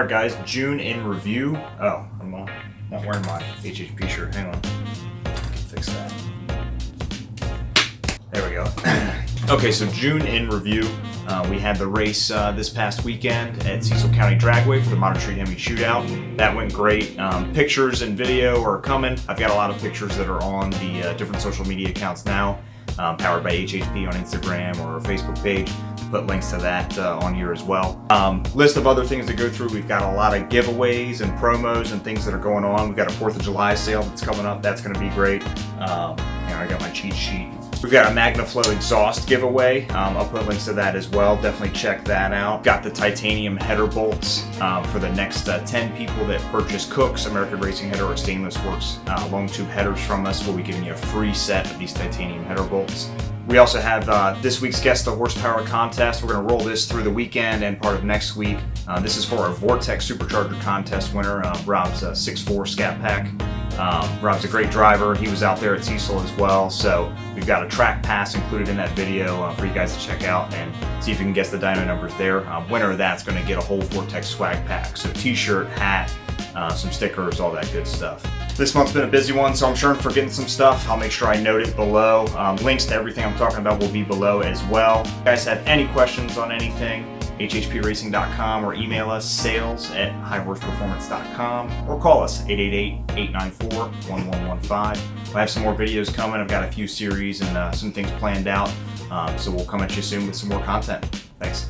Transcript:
Alright guys, June in review. Oh, I'm not wearing my HHP shirt. Hang on. Fix that. There we go. Okay, so June in review. We had the race this past weekend at Cecil County Dragway for the Modern Street Hemi Shootout. That went great. Pictures and video are coming. I've got a lot of pictures that are on the different social media accounts now, powered by HHP on Instagram or our Facebook page. Put links to that on here as well. List of other things to go through. We've got a lot of giveaways and promos and things that are going on. We've got a 4th of July sale that's coming up. That's going to be great. I got my cheat sheet. We've got a MagnaFlow exhaust giveaway. I'll put links to that as well. Definitely check that out. Got the titanium header bolts for the next 10 people that purchase Cook's American Racing Header or Stainless Works long tube headers from us. We'll be giving you a free set of these titanium header bolts. We also have this week's Guess the Horsepower contest. We're going to roll this through the weekend and part of next week. This is for our Vortex Supercharger contest winner, Rob's 6'4" Scat Pack. Rob's a great driver. He was out there at Cecil as well. So we've got a track pass included in that video for you guys to check out and see if you can guess the dyno numbers there. Winner of that's going to get a whole Vortex swag pack. So t-shirt, hat, some stickers, all that good stuff. This month's been a busy one, so I'm sure I'm forgetting some stuff. I'll make sure I note it below. Links to everything I'm talking about will be below as well. If you guys have any questions on anything, HHPRacing.com or email us sales@highhorseperformance.com or call us 888-894-1115. We'll have some more videos coming. I've got a few series and some things planned out, so we'll come at you soon with some more content. Thanks.